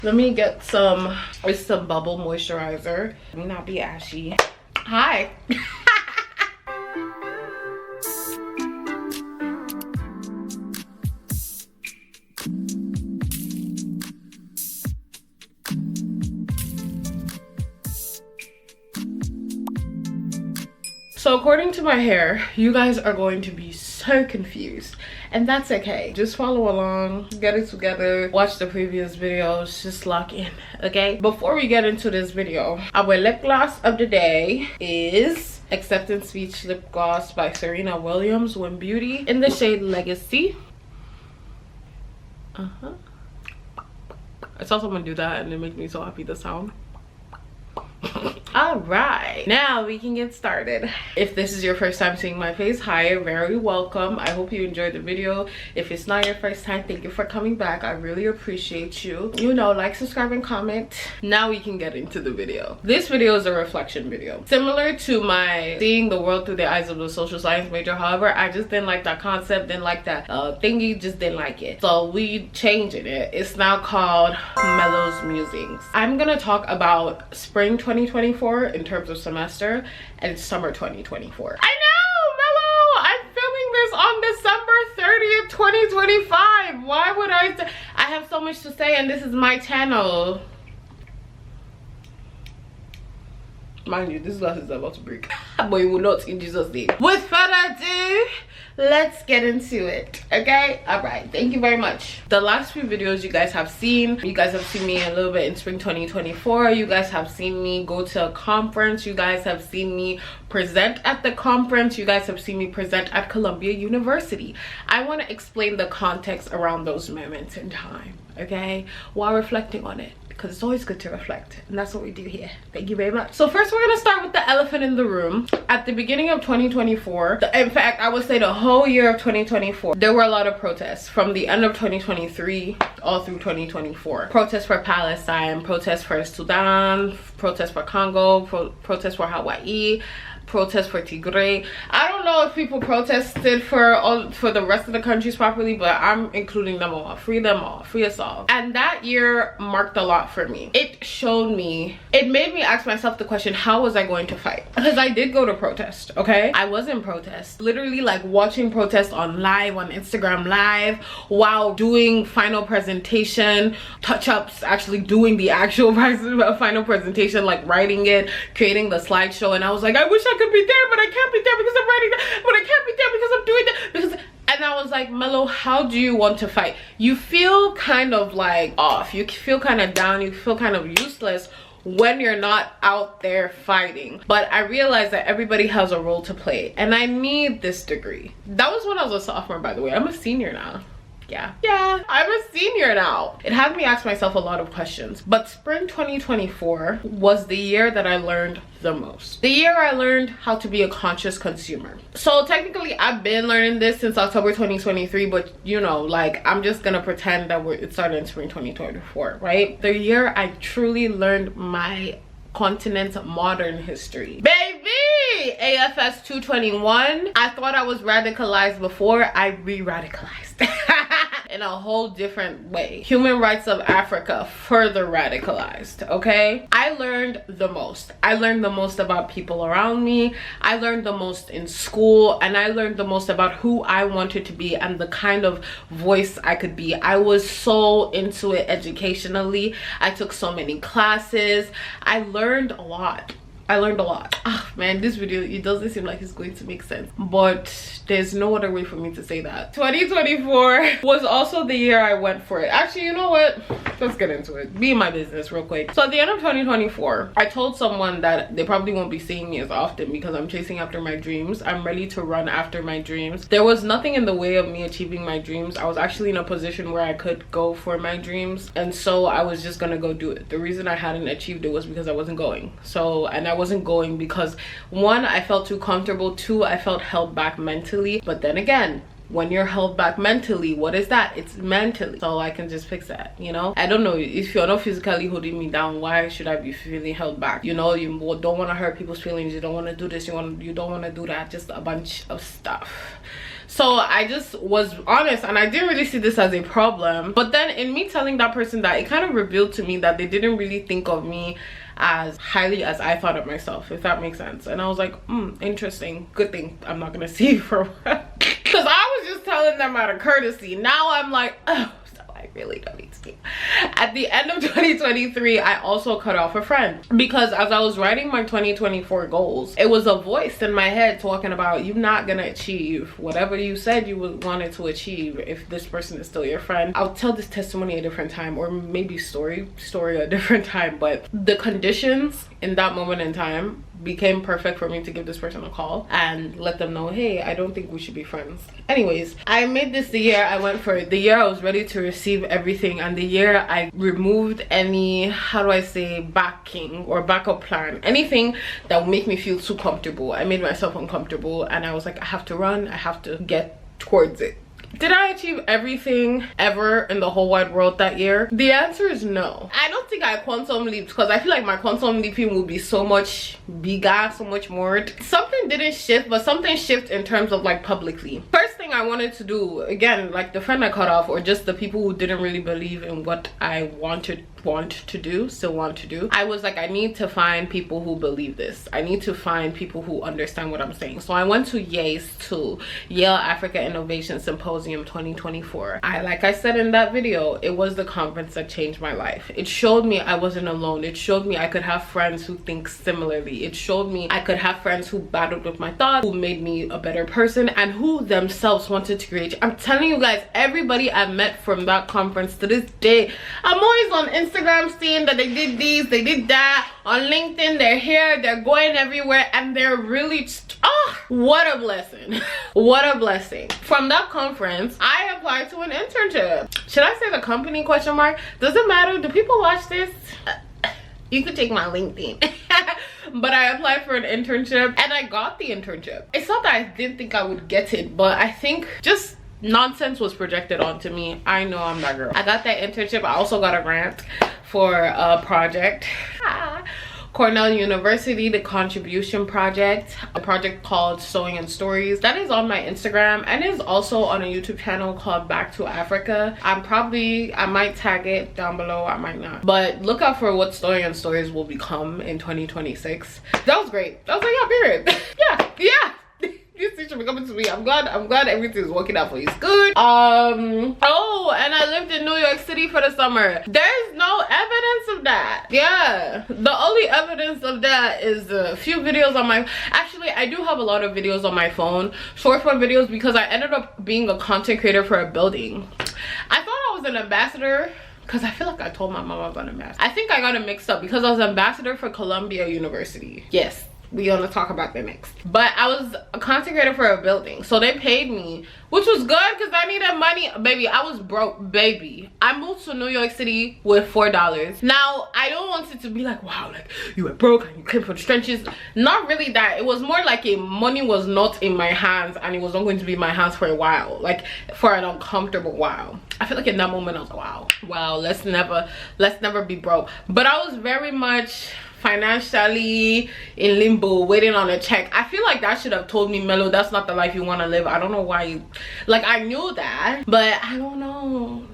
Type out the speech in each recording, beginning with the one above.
Let me get some bubble moisturizer. Let me not be ashy. Hi. So according to my hair, you guys are going to be so confused, and that's okay. Just follow along, get it together, watch the previous videos, just lock in, okay? Before we get into this video, our lip gloss of the day is Acceptance Speech Lip Gloss by Serena Williams, Win Beauty, in the shade Legacy. I saw someone do that and it made me so happy, the sound. All right, now we can get started. If this is your first time seeing my face, hi, very welcome. I hope you enjoyed the video. If it's not your first time, thank you for coming back. I really appreciate you. You know, like, subscribe, and comment. Now we can get into the video. This video is a reflection video, similar to my seeing the world through the eyes of the social science major. However, I just didn't like that concept, didn't like that thingy, just didn't like it, so we changing it. It's now called Melo's Musings. I'm gonna talk about spring 2024 in terms of semester and summer 2024. I know, Melo, I'm filming this on December 30th, 2025. Why would I have so much to say, and this is my channel. Mind you, this glass is about to break, but it will not, in Jesus' name. With further ado, let's get into it, okay? All right, thank you very much. The last few videos you guys have seen me a little bit in spring 2024. You guys have seen me go to a conference. You guys have seen me present at the conference. You guys have seen me present at Columbia University. I want to explain the context around those moments in time, okay, while reflecting on it, because it's always good to reflect, and that's what we do here. Thank you very much. So first, we're gonna start with the elephant in the room. At the beginning of 2024, in fact, I would say the whole year of 2024, there were a lot of protests from the end of 2023 all through 2024. Protests for Palestine, protests for Sudan, protests for Congo, protests for Hawaii, protests for Tigray. I don't know if people protested for the rest of the countries properly, but I'm including them all. Free them all, free us all. And that year marked a lot for me. It showed me, it made me ask myself the question, how was I going to fight? Because I did go to protest, okay? I was in protest, literally like watching protests on Instagram live, while doing final presentation, touch-ups, actually doing the actual final presentation, like writing it, creating the slideshow. And I was like, I wish I could be there, but I can't be there because I'm writing that, but I can't be there because I'm doing that, and I was like, Melo, how do you want to fight? You feel kind of like off, you feel kind of down, you feel kind of useless when you're not out there fighting. But I realized that everybody has a role to play, and I need this degree. That was when I was a sophomore, by the way. I'm a senior now. Yeah, I'm a senior now. It had me ask myself a lot of questions. But spring 2024 was the year that I learned the most. The year I learned how to be a conscious consumer. So technically, I've been learning this since October 2023, but you know, like, I'm just gonna pretend that it started in spring 2024, right? The year I truly learned my continent's modern history. Baby! AFS 221. I thought I was radicalized before. I re-radicalized. In a whole different way. Human rights of Africa, further radicalized, okay? I learned the most. I learned the most about people around me. I learned the most in school, and I learned the most about who I wanted to be and the kind of voice I could be. I was so into it educationally. I took so many classes. I learned a lot. Ah, man, this video, it doesn't seem like it's going to make sense, but there's no other way for me to say that. 2024 was also the year I went for it. Actually, you know what, let's get into it. Be in my business real quick. So at the end of 2024, I told someone that they probably won't be seeing me as often because I'm chasing after my dreams. I'm ready to run after my dreams. There was nothing in the way of me achieving my dreams. I was actually in a position where I could go for my dreams, and so I was just gonna go do it. The reason I hadn't achieved it was because I wasn't going. And I wasn't going because, one, I felt too comfortable, two, I felt held back mentally. But then again, when you're held back mentally, what is that? It's mentally. So I can just fix that, you know? I don't know, if you're not physically holding me down, why should I be feeling held back? You know, you don't want to hurt people's feelings, you don't want to do this, you don't want to do that, just a bunch of stuff. So I just was honest, and I didn't really see this as a problem. But then in me telling that person that, it kind of revealed to me that they didn't really think of me as highly as I thought of myself, if that makes sense. And I was like, interesting. Good thing I'm not gonna see you for a while. Because I was just telling them out of courtesy. Now I'm like, oh, so I really don't need to see. At the end of 2023, I also cut off a friend, because as I was writing my 2024 goals, it was a voice in my head talking about, you're not gonna achieve whatever you said you wanted to achieve if this person is still your friend. I'll tell this testimony a different time, or maybe story a different time, but the conditions in that moment in time became perfect for me to give this person a call and let them know, hey, I don't think we should be friends. Anyways, I made this the year I went for it, the year I was ready to receive everything, and the year I removed any, how do I say, backing or backup plan, anything that would make me feel too comfortable. I made myself uncomfortable, and I was like, I have to run, I have to get towards it. Did I achieve everything ever in the whole wide world that year? The answer is no. I don't think I quantum leaped, because I feel like my quantum leaping will be so much bigger, so much more. Something didn't shift, but something shifted in terms of like publicly. First thing I wanted to do, again, like the friend I cut off, or just the people who didn't really believe in what I want to do, I was like, I need to find people who believe this. I need to find people who understand what I'm saying. So I went to Yale Africa Innovation Symposium 2024. Like I said in that video, it was the conference that changed my life. It showed me I wasn't alone. It showed me I could have friends who think similarly. It showed me I could have friends who battled with my thoughts, who made me a better person, and who themselves wanted to create. I'm telling you guys, everybody I met from that conference to this day, I'm always on Instagram seeing that they did this, they did that. On LinkedIn, they're here, they're going everywhere, and they're really, what a blessing. What a blessing. From that conference, I applied to an internship. Should I say the company, question mark? Does it matter? Do people watch this? You could take my LinkedIn. But I applied for an internship, and I got the internship. It's not that I didn't think I would get it, but I think just nonsense was projected onto me. I know I'm that girl. I got that internship. I also got a grant for a project. Cornell University, the contribution project, a project called Sewing and Stories. That is on my Instagram, and is also on a YouTube channel called Back to Africa. I might tag it down below, I might not, but look out for what Sewing and Stories will become in 2026. That was great. I was like, yeah, period. yeah. This thing should be coming to me. I'm glad everything is working out for you. It's good. Oh, and I lived in New York City for the summer. There's no evidence of that. Yeah, the only evidence of that is a few videos on my, actually I do have a lot of videos on my phone, short form videos, because I ended up being a content creator for a building. I thought I was an ambassador, because I feel like I told my mom I was an ambassador. I think I got it mixed up, because I was ambassador for Columbia University. Yes, we gonna talk about that next. But I was a content creator for a building, so they paid me, which was good because I needed money. Baby, I was broke, baby. I moved to New York City with $4. Now, I don't want it to be like, wow, like you were broke and you came from the trenches. Not really that. It was more like money was not in my hands, and it was not going to be in my hands for a while, like for an uncomfortable while. I feel like in that moment I was like, wow, let's never be broke. But I was very much financially in limbo, waiting on a check. I feel like that should have told me, Melo, that's not the life you want to live. I don't know why you, like, I knew that, but I don't know.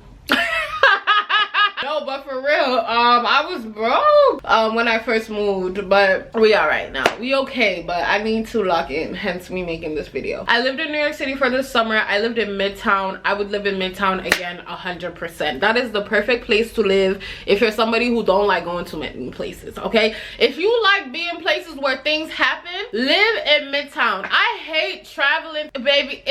No, but for real, I was broke when I first moved, but we all right now. We okay, but I need to lock in, hence me making this video. I lived in New York City for the summer. I lived in Midtown. I would live in Midtown again 100%. That is the perfect place to live if you're somebody who don't like going to many places, okay? If you like being places where things happen, live in Midtown. I hate traveling, baby.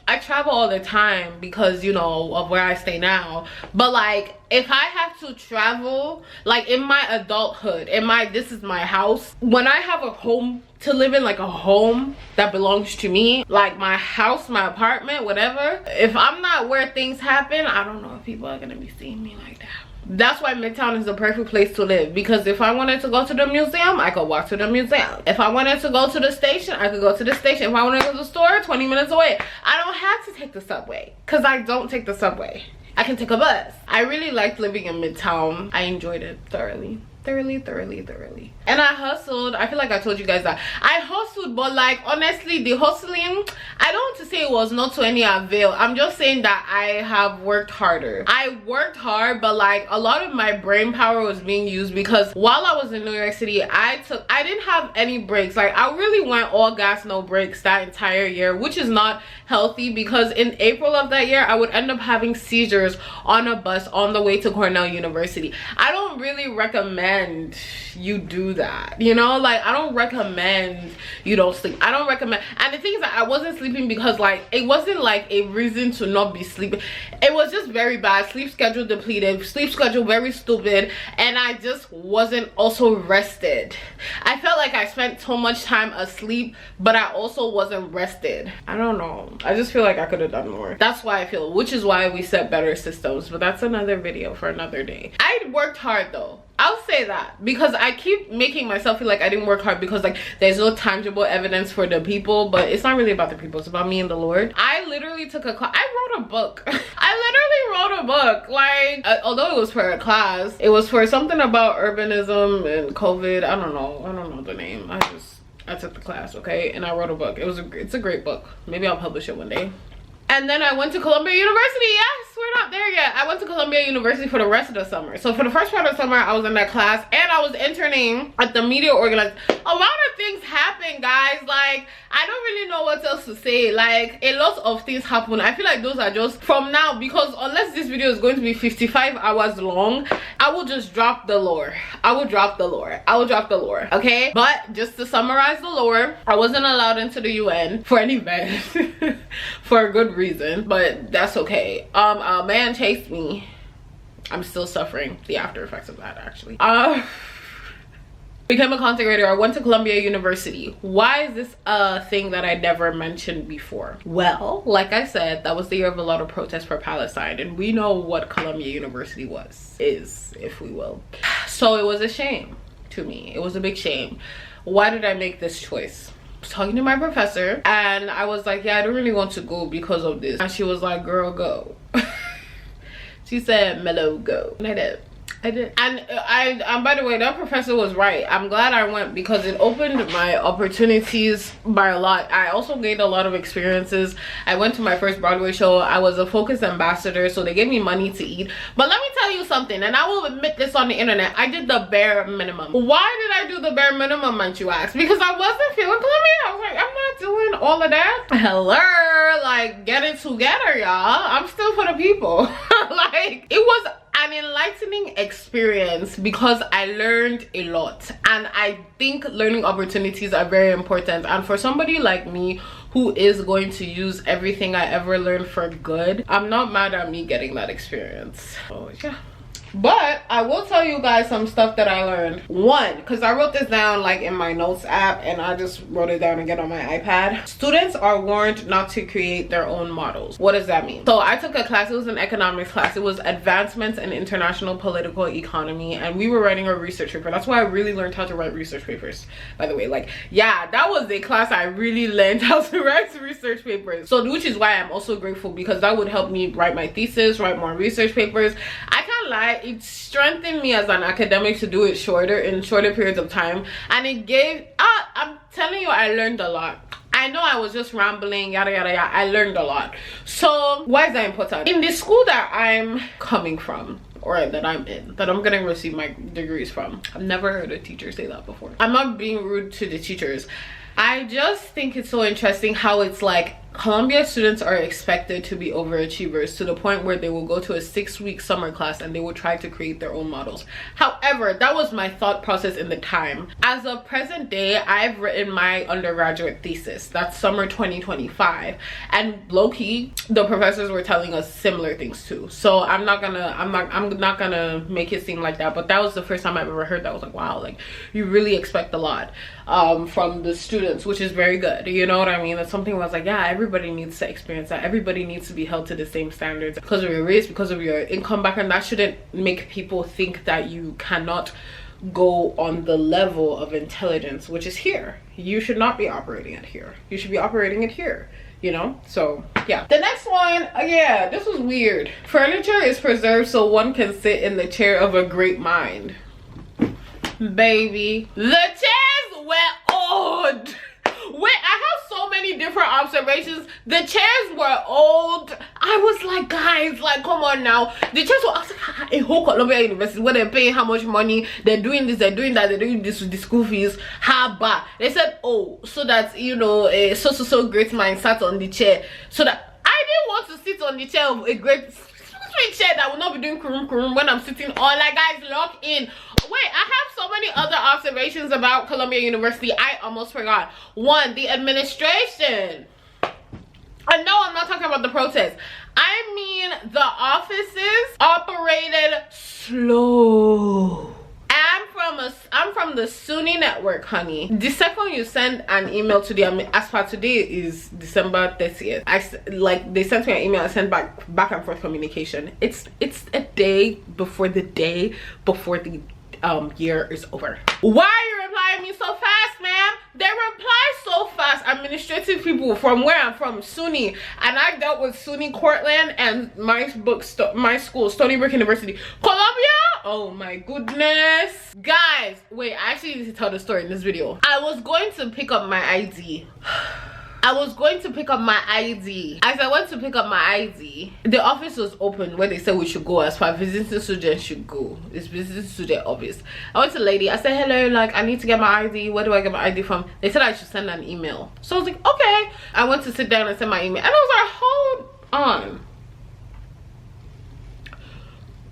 I travel all the time because, you know, of where I stay now. But like, if I have to travel, like in my adulthood, this is my house. When I have a home to live in, like a home that belongs to me, like my house, my apartment, whatever. If I'm not where things happen, I don't know if people are gonna be seeing me like that. That's why Midtown is the perfect place to live, because if I wanted to go to the museum, I could walk to the museum. If I wanted to go to the station, I could go to the station. If I wanted to go to the store, 20 minutes away. I don't have to take the subway, because I don't take the subway. I can take a bus. I really liked living in Midtown. I enjoyed it thoroughly. thoroughly. And I hustled. I feel like I told you guys that I hustled, but like honestly, the hustling, I don't want to say it was not to any avail. I'm just saying that I have worked harder. I worked hard, but like a lot of my brain power was being used because while I was in New York City, I didn't have any breaks. Like I really went all gas no breaks that entire year, which is not healthy because in April of that year I would end up having seizures on a bus on the way to Cornell University. I don't really recommend you do that, you know, like I don't recommend you don't sleep. I don't recommend. And the thing is that I wasn't sleeping because like it wasn't like a reason to not be sleeping. It was just very bad. Sleep schedule depleted, sleep schedule very stupid, and I just wasn't also rested. I felt like I spent so much time asleep, but I also wasn't rested. I don't know, I just feel like I could have done more. That's why I feel, which is why we set better systems, but that's another video for another day. I worked hard though, I'll say that, because I keep making myself feel like I didn't work hard because like there's no tangible evidence for the people, but it's not really about the people, it's about me and the Lord. I literally took a class. I wrote a book. I literally wrote a book, like although it was for a class, it was for something about urbanism and COVID. I don't know the name. I took the class, okay, and I wrote a book. It's a great book. Maybe I'll publish it one day. And then I went to Columbia University. Yes, we're not there yet. I went to Columbia University for the rest of the summer. So for the first part of the summer, I was in that class and I was interning at the media organization. A lot of things happen, guys. Like, I don't really know what else to say. Like, a lot of things happen. I feel like those are just from now, because unless this video is going to be 55 hours long, I will just drop the lore. I will drop the lore, okay? But just to summarize the lore, I wasn't allowed into the UN for an event for a good reason, but that's okay. A man chased me. I'm still suffering the after effects of that, actually. Became a content creator. I went to Columbia University. Why is this a thing that I never mentioned before? Well, like I said, that was the year of a lot of protests for Palestine, and we know what Columbia University is, if we will. So it was a shame to me. It was a big shame. Why did I make this choice? I was talking to my professor and I was like, yeah, I don't really want to go because of this. And she was like, girl, go. She said, Melo, go. And I did. And by the way, that professor was right. I'm glad I went because it opened my opportunities by a lot. I also gained a lot of experiences. I went to my first Broadway show. I was a Focus ambassador, so they gave me money to eat. But let me tell you something, and I will admit this on the internet, I did the bare minimum. Why did I do the bare minimum, might you ask? Because I wasn't feeling Columbia. I was like, I'm not doing all of that. Hello, like, get it together, y'all. I'm still for the people. Like, it was an enlightening experience because I learned a lot, and I think learning opportunities are very important. And for somebody like me who is going to use everything I ever learned for good, I'm not mad at me getting that experience. So yeah. But I will tell you guys some stuff that I learned. One, because I wrote this down like in my notes app and I just wrote it down again on my iPad. Students are warned not to create their own models. What does that mean? So I took a class, it was an economics class. It was advancements in international political economy, and we were writing a research paper. That's why I really learned how to write research papers, by the way. Like, yeah, that was a class I really learned how to write research papers. So which is why I'm also grateful, because that would help me write my thesis, write more research papers. I can't lie, it strengthened me as an academic to do it in shorter periods of time, and it gave I'm telling you, I learned a lot. I know I was just rambling, yada yada yada. I learned a lot. So why is that important? In the school that I'm coming from, or that I'm in, that I'm gonna receive my degrees from, I've never heard a teacher say that before. I'm not being rude to the teachers. I just think it's so interesting how it's like Columbia students are expected to be overachievers to the point where they will go to a 6-week summer class and they will try to create their own models. However, that was my thought process in the time. As of present day, I've written my undergraduate thesis. That's summer 2025, and low-key the professors were telling us similar things too. So I'm not gonna make it seem like that, but that was the first time I've ever heard that. I was like, wow, like you really expect a lot from the students, which is very good, you know what I mean? That's something where I was like, yeah, everybody needs to experience that. Everybody needs to be held to the same standards because of your race, because of your income background. That shouldn't make people think that you cannot go on the level of intelligence, which is here. You should not be operating it here. You should be operating it here, you know? So yeah. The next one, yeah, this was weird. Furniture is preserved so one can sit in the chair of a great mind. baby, the chairs were old. Wait, I have so many different observations. The chairs were old. I was like, guys, like, come on now. The chairs were, I was like, in whole Columbia University, where they're paying how much money, they're doing this, they're doing that, they're doing this with the school fees. How bad? They said, oh, so that, you know, a so great mind sat on the chair. So that I didn't want to sit on the chair of a great chair that will not be doing kurum when I'm sitting on. Like, guys, lock in. Wait, I have so many other observations about Columbia University. I almost forgot. One, the administration. I know I'm not talking about the protest. I mean, the offices operated slow. I'm from the SUNY network, honey. The second you send an email to them, as per today is December 30th. They sent me an email, I sent back and forth communication. It's a day before the year is over. Why are you replying me so fast, ma'am? They reply so fast. Administrative people from where I'm from, SUNY, and I dealt with SUNY Cortland and my school, Stony Brook University, Columbia. Oh my goodness, guys. Wait, I actually need to tell the story in this video. I was going to pick up my ID. As I went to pick up my ID, the office was open where they said we should go as far visiting students should go. It's visiting student office. I went to the lady, I said, hello, like, I need to get my ID. Where do I get my ID from? They said I should send an email. So I was like, okay. I went to sit down and send my email. And I was like, hold on.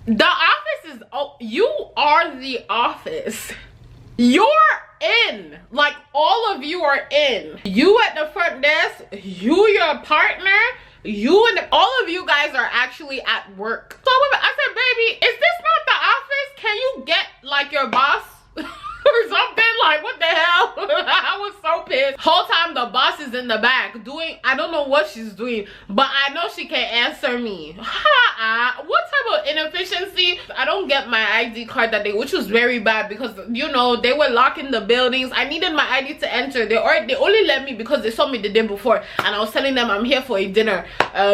The office is, oh, you are the office. You're in, like, all of you are in. You at the front desk, your partner, you and all of you guys are actually at work. So I said, baby, is this not the office? Can you get like your boss or something? Like, what the hell? I was so pissed. Whole time the boss is in the back doing, I don't know what she's doing, but I know she can answer me. What type of inefficiency? I don't get my ID card that day, which was very bad because, you know, they were locking the buildings. I needed my ID to enter. They only let me because they saw me the day before, and I was telling them I'm here for a dinner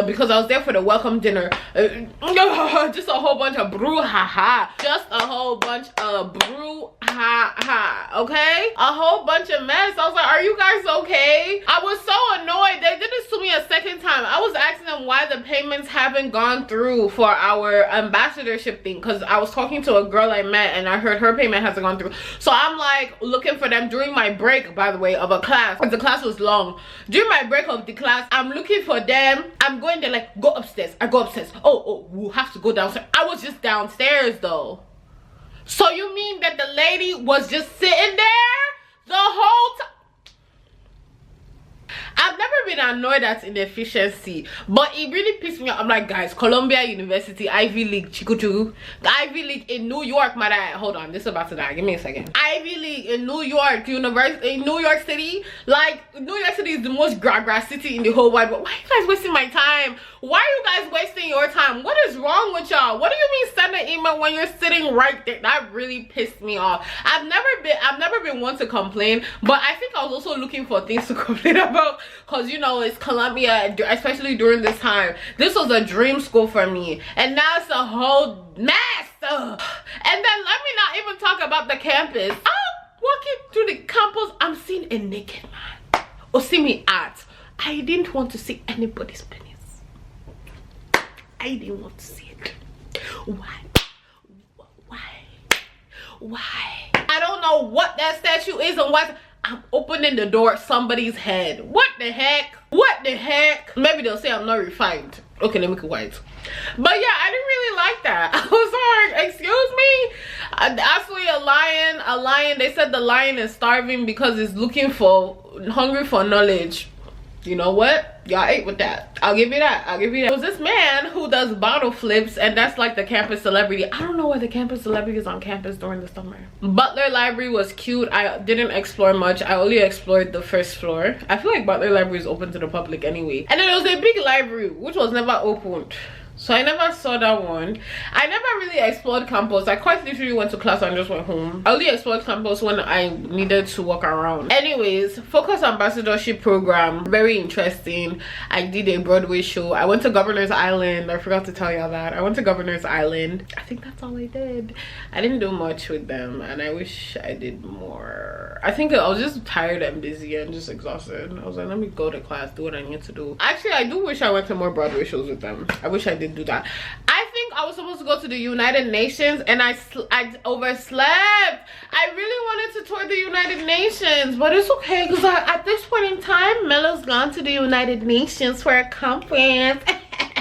because I was there for the welcome dinner. Just a whole bunch of brouhaha. Just a whole bunch of brouhaha. Okay, a whole bunch of mess. I was like, are you guys okay? I was so annoyed. They did this to me a second time. I was asking them why the payments haven't gone through for our ambassadorship thing, because I was talking to a girl I met and I heard her payment hasn't gone through. So I'm like looking for them during my break, by the way, of a class, because the class was long. During my break of the class, I'm looking for them. I'm going there, like, go upstairs. I go upstairs. Oh, we'll have to go downstairs. I was just downstairs though. So you mean that the lady was just sitting there the whole time? I've never been annoyed at inefficiency, but it really pissed me off. I'm like, guys, Columbia University, Ivy League, Chikutu, the Ivy League in New York, hold on, this is about to die. Give me a second. Ivy League in New York University, in New York City. Like, New York City is the most grass city in the whole wide world. Why are you guys wasting my time? Why are you guys wasting your time? What is wrong with y'all? What do you mean send an email when you're sitting right there? That really pissed me off. I've never been one to complain, but I think I was also looking for things to complain about, because, you know, it's Columbia, especially during this time. This was a dream school for me, and now it's a whole mess. Ugh. And then let me not even talk about the campus. I'm walking through the campus, I'm seeing a naked man. Or see me at. I didn't want to see anybody's penis. I didn't want to see it. Why? I don't know what that statue is and what. I'm opening the door at somebody's head. What the heck? Maybe they'll say I'm not refined. Okay, let me make it white. But yeah, I didn't really like that. I was like, excuse me? Actually, a lion, they said the lion is starving because it's hungry for knowledge. You know what? Y'all ate with that. I'll give you that. It was this man who does bottle flips, and that's like the campus celebrity. I don't know why the campus celebrity is on campus during the summer. Butler Library was cute. I didn't explore much. I only explored the first floor. I feel like Butler Library is open to the public anyway. And then there was a big library which was never opened. So I never saw that one. I never really explored campus. I quite literally went to class and just went home. I only explored campus when I needed to walk around. Anyways, Focus Ambassadorship Program, very interesting. I did a Broadway show. I went to Governor's Island. I forgot to tell y'all that. I went to Governor's Island. I think that's all I did. I didn't do much with them and I wish I did more. I think I was just tired and busy and just exhausted. I was like, let me go to class, do what I need to do. Actually, I do wish I went to more Broadway shows with them. I wish I did do that. I think I was supposed to go to the United Nations and I overslept. I really wanted to tour the United Nations, but it's okay because at this point in time, Melo's gone to the United Nations for a conference.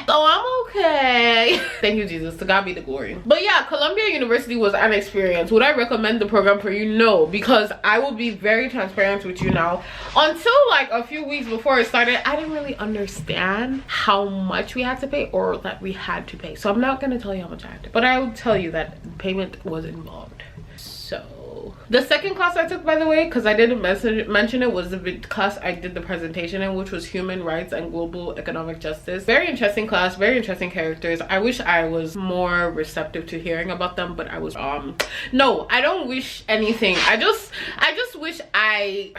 So I'm okay. Thank you, Jesus. To God be the glory. But yeah, Columbia University was an experience. Would I recommend the program for you? No, because I will be very transparent with you now. Until like a few weeks before it started, I didn't really understand how much we had to pay or that we had to pay. So I'm not gonna tell you how much I had to pay, but I will tell you that payment was involved. So the second class I took, by the way, because I didn't mention it, was the class I did the presentation in, which was Human Rights and Global Economic Justice. Very interesting class, very interesting characters. I wish I was more receptive to hearing about them, but I was no, I don't wish anything. I just wish I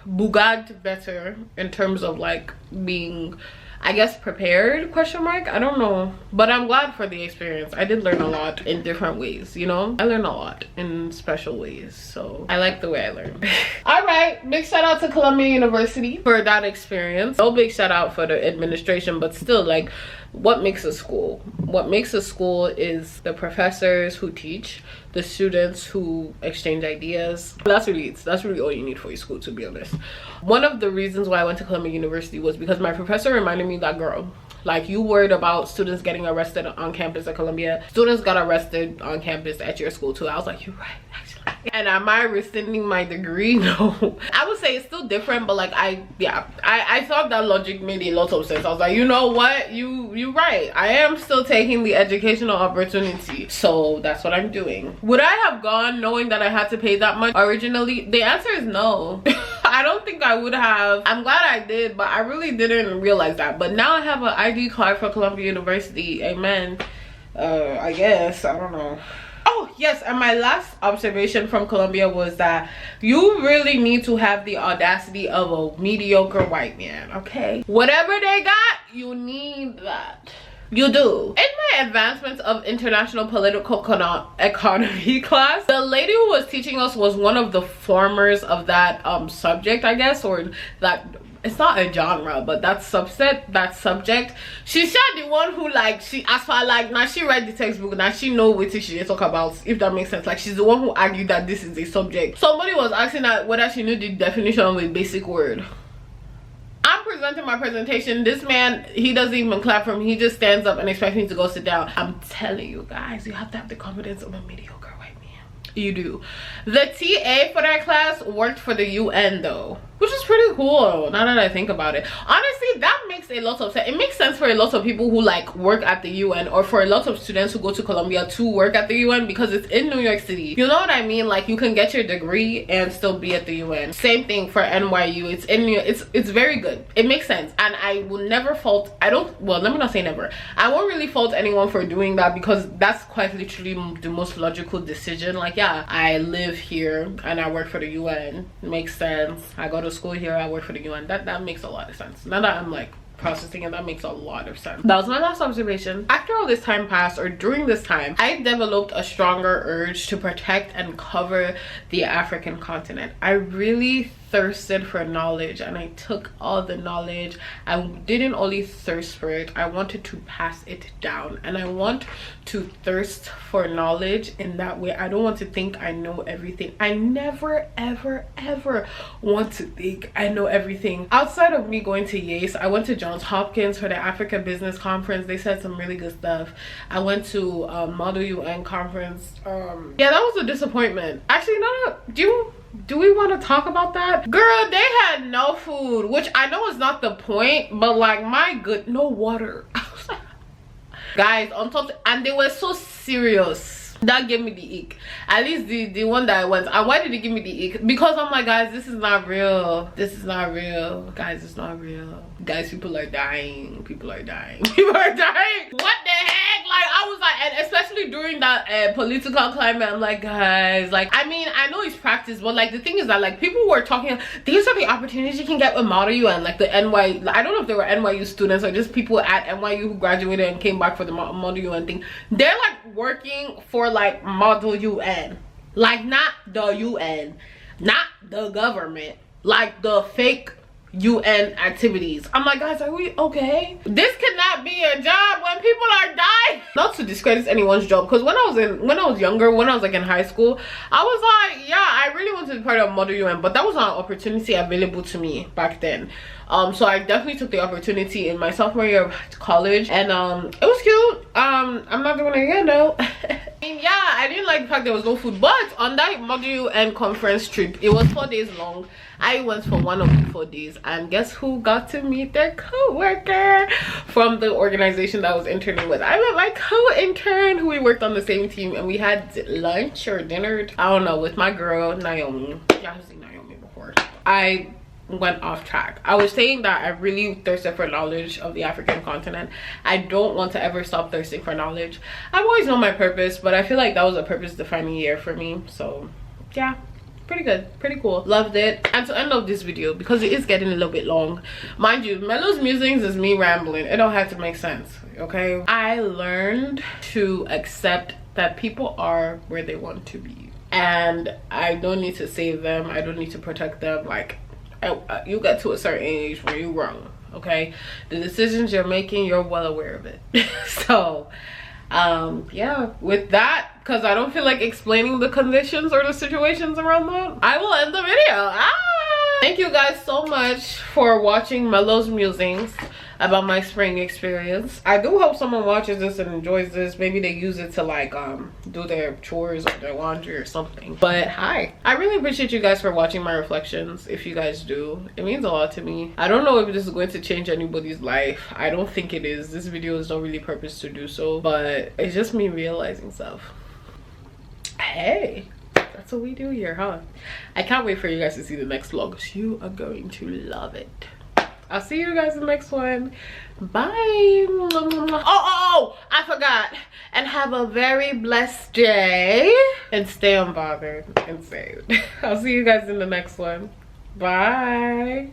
boogad better in terms of like being, I guess, prepared, question mark. I don't know, but I'm glad for the experience. I did learn a lot in different ways, you know. I learned a lot in special ways, so I like the way I learned. All right, big shout out to Columbia University for that experience. No big shout out for the administration, but still, like, what makes a school? What makes a school is the professors who teach, the students who exchange ideas. That's really all you need for your school, to be honest. One of the reasons why I went to Columbia University was because my professor reminded me that, girl, like, you worried about students getting arrested on campus at Columbia. Students got arrested on campus at your school too. I was like, you're right, actually. And am I rescinding my degree? No. I would say it's still different, but like I thought that logic made a lot of sense. I was like, you know what, you're right. I am still taking the educational opportunity, so that's what I'm doing. Would I have gone knowing that I had to pay that much originally? The answer is no. I don't think I would have. I'm glad I did, but I really didn't realize that. But now I have an ID card for Columbia University. Amen. I guess, I don't know. Oh yes, and my last observation from Columbia was that you really need to have the audacity of a mediocre white man, okay? Whatever they got, you need that. You do. In my advancements of international political economy class, the lady who was teaching us was one of the formers of that subject, I guess, or that, it's not a genre, but that subject. She's the one who, like, she, as far like, now she read the textbook, now she know what she talk about, if that makes sense. Like, she's the one who argued that this is a subject. Somebody was asking her whether she knew the definition of a basic word. I'm presenting my presentation. This man, he doesn't even clap for me. He just stands up and expects me to go sit down. I'm telling you guys, you have to have the confidence of a mediocre white man. You do. The TA for that class worked for the UN though, which is pretty cool now that I think about it. Honestly, that makes a lot of sense. It makes sense for a lot of people who like work at the UN, or for a lot of students who go to Columbia to work at the UN, because it's in New York City. You know what I mean? Like, you can get your degree and still be at the UN. Same thing for NYU. It's in New York. It's very good. It makes sense, and I will never fault. Well, let me not say never. I won't really fault anyone for doing that, because that's quite literally the most logical decision. Like, yeah, I live here and I work for the UN. It makes sense. I go to school here, I work for the UN. That makes a lot of sense. Now that I'm like processing it, that makes a lot of sense. That was my last observation. After all this time passed, or during this time, I developed a stronger urge to protect and cover the African continent. I really thirsted for knowledge, and I took all the knowledge. I didn't only thirst for it, I wanted to pass it down, and I want to thirst for knowledge in that way. I don't want to think I know everything. I never ever want to think I know everything. Outside of me going to Yates, I went to Johns Hopkins for the Africa Business Conference. They said some really good stuff. I went to Model UN conference. Yeah, that was a disappointment. Actually, do we want to talk about that? Girl, they had no food, which I know is not the point, but like, my good, no water. Guys, on top, and they were so serious. that gave me the ick. At least the one that I went. And why did it give me the ick? Because I'm like, guys, this is not real. This is not real. Guys, it's not real. Guys, people are dying. People are dying. People are dying. What the heck? Like, I was like, and especially during that political climate, I'm like, guys, like, I mean, I know it's practice, but like the thing is that like people were talking, these are the opportunities you can get with Model U and like the NY, I don't know if they were NYU students or just people at NYU who graduated and came back for the Model UN thing. They're like working for like Model UN, like not the UN, not the government, like the fake UN activities. I'm like, guys, are we okay? This cannot be a job when people are dying. Not to discredit anyone's job, because when I was younger, when I was like in high school, I was like, yeah, I really wanted to be part of Model UN, but that was not an opportunity available to me back then. So I definitely took the opportunity in my sophomore year of college, and it was cute. I'm not doing it again though. I mean, yeah, I didn't like the fact there was no food, but on that Model UN conference trip, it was 4 days long. I went for one of the 4 days, and guess who got to meet their co-worker from the organization that I was interning with? I met my co-intern who we worked on the same team, and we had lunch or dinner, I don't know, with my girl Naomi. Yeah, I've seen Naomi before. I went off track. I was saying that I really thirsted for knowledge of the African continent. I don't want to ever stop thirsting for knowledge. I've always known my purpose, but I feel like that was a purpose defining year for me. So yeah, pretty good, pretty cool, loved it. And to end off this video, because it is getting a little bit long, mind you, Melo's musings is me rambling. It don't have to make sense, okay? I learned to accept that people are where they want to be, and I don't need to save them. I don't need to protect them. Like, you get to a certain age where you're wrong, okay? The decisions you're making, you're well aware of it. So yeah, with that, because I don't feel like explaining the conditions or the situations around that, I will end the video. Thank you guys so much for watching Melo's musings about my spring experience. I do hope someone watches this and enjoys this. Maybe they use it to like do their chores or their laundry or something. But hi, I really appreciate you guys for watching my reflections. If you guys do, it means a lot to me. I don't know if this is going to change anybody's life. I don't think it is. This video is not really purpose to do so, but it's just me realizing stuff. Hey, that's what we do here, huh? I can't wait for you guys to see the next vlog. You are going to love it. I'll see you guys in the next one. Bye. Oh, I forgot. And have a very blessed day. And stay unbothered and saved. I'll see you guys in the next one. Bye.